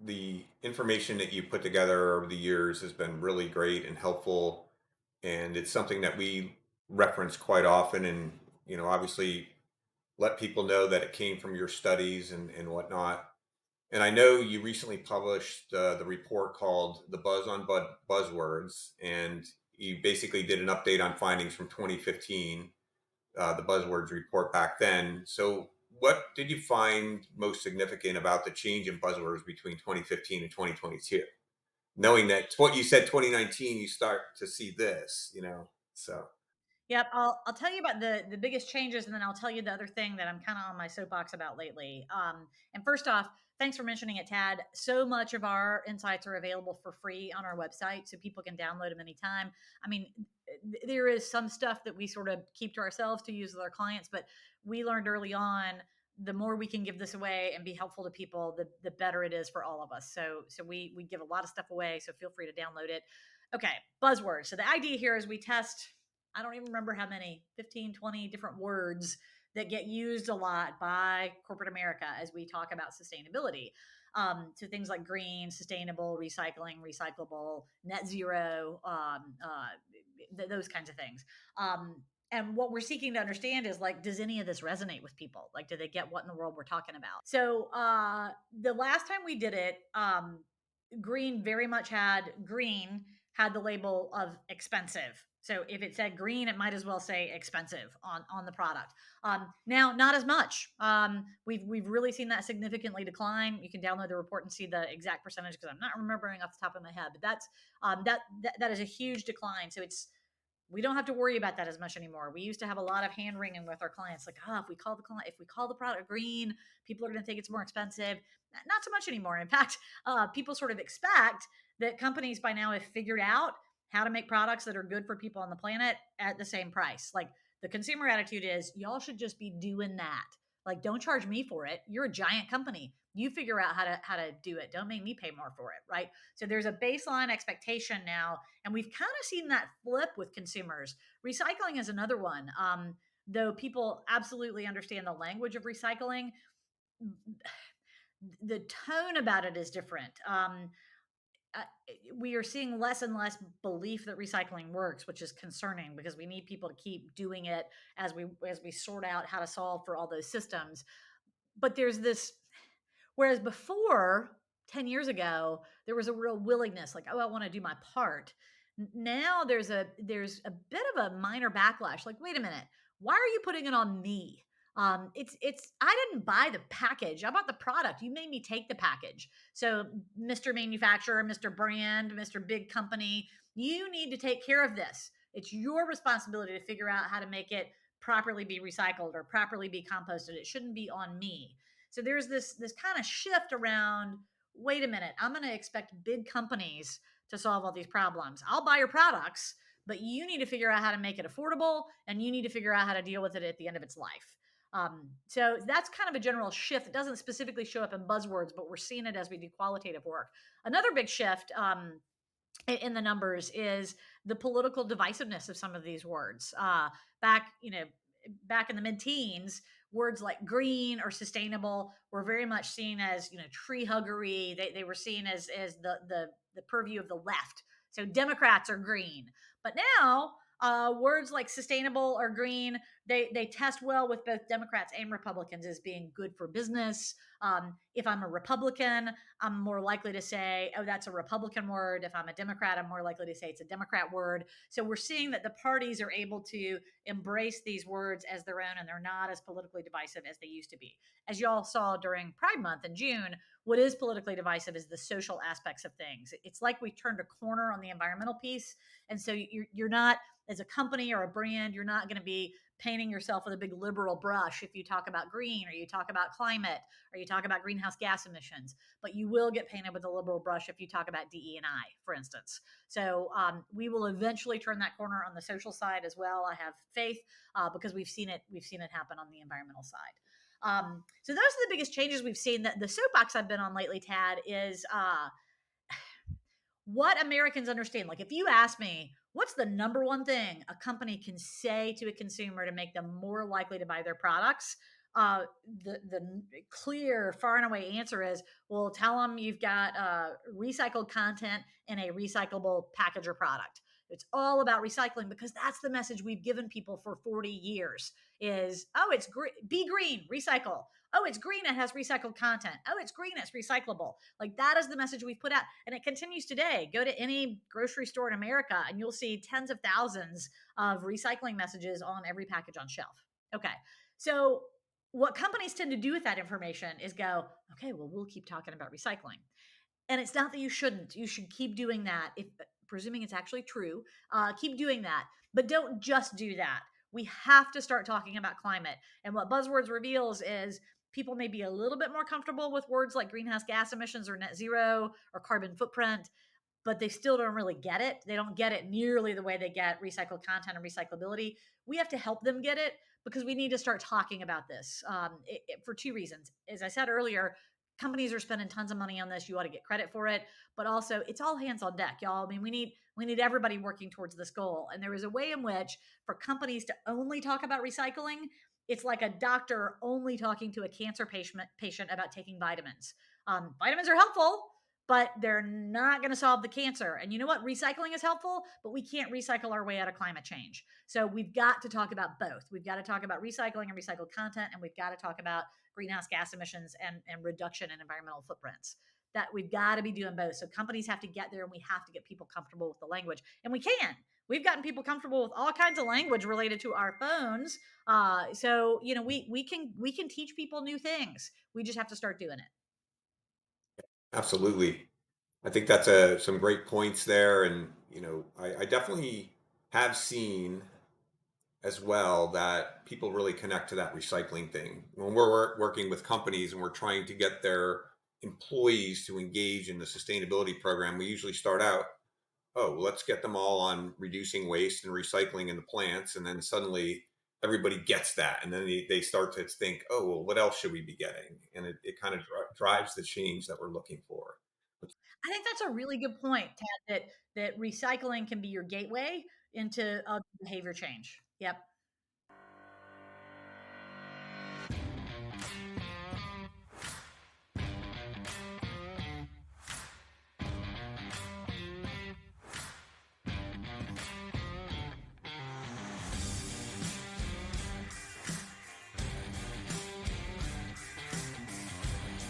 the information that you put together over the years has been really great and helpful, and it's something that we reference quite often. And obviously, let people know that it came from your studies and whatnot. And I know you recently published the report called "The Buzz on Buzzwords," and you basically did an update on findings from 2015, the Buzzwords report back then. So, what did you find most significant about the change in buzzwords between 2015 and 2022? Knowing that what you said 2019, you start to see this. So, Yep, I'll tell you about the biggest changes, and then I'll tell you the other thing that I'm kind of on my soapbox about lately. And first off, thanks for mentioning it, Tad. So much of our insights are available for free on our website, so people can download them anytime. I mean, there is some stuff that we sort of keep to ourselves to use with our clients, but we learned early on the more we can give this away and be helpful to people, the better it is for all of us. So we give a lot of stuff away, so feel free to download it. Okay, buzzwords. So the idea here is we test, I don't even remember how many, 15, 20 different words that get used a lot by corporate America as we talk about sustainability. So things like green, sustainable, recycling, recyclable, net zero, those kinds of things. And what we're seeking to understand is, like, does any of this resonate with people? Like, do they get what in the world we're talking about? So the last time we did it, green had the label of expensive. So if it said green, it might as well say expensive on the product. Now, not as much. We've really seen that significantly decline. You can download the report and see the exact percentage because I'm not remembering off the top of my head. But that is a huge decline. So we don't have to worry about that as much anymore. We used to have a lot of hand wringing with our clients, like, if we call the product green, people are going to think it's more expensive. Not so much anymore. In fact, people sort of expect that companies by now have figured out how to make products that are good for people on the planet at the same price. Like, the consumer attitude is, y'all should just be doing that. Like, don't charge me for it. You're a giant company. You figure out how to do it. Don't make me pay more for it, right? So there's a baseline expectation now, and we've kind of seen that flip with consumers. Recycling is another one. Though people absolutely understand the language of recycling, the tone about it is different. Uh, we are seeing less and less belief that recycling works, which is concerning because we need people to keep doing it as we sort out how to solve for all those systems. But there's this, whereas before, 10 years ago, there was a real willingness, like, oh, I want to do my part. Now there's a bit of a minor backlash, like, wait a minute, why are you putting it on me? It's I didn't buy the package, I bought the product, you made me take the package. So, Mr. Manufacturer, Mr. Brand, Mr. Big Company, you need to take care of this. It's your responsibility to figure out how to make it properly be recycled or properly be composted. It shouldn't be on me. So there's this kind of shift around, wait a minute, I'm going to expect big companies to solve all these problems. I'll buy your products, but you need to figure out how to make it affordable, and you need to figure out how to deal with it at the end of its life. So that's kind of a general shift. It doesn't specifically show up in buzzwords, but we're seeing it as we do qualitative work. Another big shift in the numbers is the political divisiveness of some of these words. Back in the mid-teens, words like green or sustainable were very much seen as, tree huggery. They were seen as the purview of the left. So Democrats are green, but now words like sustainable or green, they test well with both Democrats and Republicans as being good for business. If I'm a Republican, I'm more likely to say, oh, that's a Republican word. If I'm a Democrat, I'm more likely to say it's a Democrat word. So we're seeing that the parties are able to embrace these words as their own, and they're not as politically divisive as they used to be. As you all saw during Pride Month in June, what is politically divisive is the social aspects of things. It's like we turned a corner on the environmental piece. And so you're not, as a company or a brand, you're not going to be painting yourself with a big liberal brush if you talk about green or you talk about climate or you talk about greenhouse gas emissions, but you will get painted with a liberal brush if you talk about DE&I, for instance. So we will eventually turn that corner on the social side as well. I have faith because we've seen it happen on the environmental side. So those are the biggest changes we've seen. That the soapbox I've been on lately, Tad, is what Americans understand. Like, if you ask me, what's the number one thing a company can say to a consumer to make them more likely to buy their products? the clear, far and away answer is, well, tell them you've got recycled content in a recyclable package or product. It's all about recycling because that's the message we've given people for 40 years is, oh, it's be green, recycle. Oh, it's green, it has recycled content. Oh, it's green, it's recyclable. Like that is the message we've put out. And it continues today. Go to any grocery store in America and you'll see tens of thousands of recycling messages on every package on shelf. Okay. So what companies tend to do with that information is go, okay, well, we'll keep talking about recycling. And it's not that you shouldn't. You should keep doing that. If presuming it's actually true, keep doing that. But don't just do that. We have to start talking about climate. And what Buzzwords reveals is people may be a little bit more comfortable with words like greenhouse gas emissions or net zero or carbon footprint, but they still don't really get it. They don't get it nearly the way they get recycled content and recyclability. We have to help them get it because we need to start talking about this for two reasons. As I said earlier, companies are spending tons of money on this. You ought to get credit for it, but also it's all hands on deck, y'all. I mean, we need everybody working towards this goal. And there is a way in which for companies to only talk about recycling, it's like a doctor only talking to a cancer patient about taking vitamins. Vitamins are helpful, but they're not going to solve the cancer. And you know what? Recycling is helpful, but we can't recycle our way out of climate change. So we've got to talk about both. We've got to talk about recycling and recycled content, and we've got to talk about greenhouse gas emissions and reduction in environmental footprints. That we've got to be doing both. So companies have to get there, and we have to get people comfortable with the language, and we can. We've gotten people comfortable with all kinds of language related to our phones. So we can teach people new things. We just have to start doing it. Absolutely. I think that's some great points there. And, I definitely have seen as well that people really connect to that recycling thing. When we're working with companies and we're trying to get their employees to engage in the sustainability program, we usually start out, oh, let's get them all on reducing waste and recycling in the plants. And then suddenly everybody gets that. And then they start to think, oh, well, what else should we be getting? And it kind of drives the change that we're looking for. I think that's a really good point, Tad, that recycling can be your gateway into behavior change. Yep.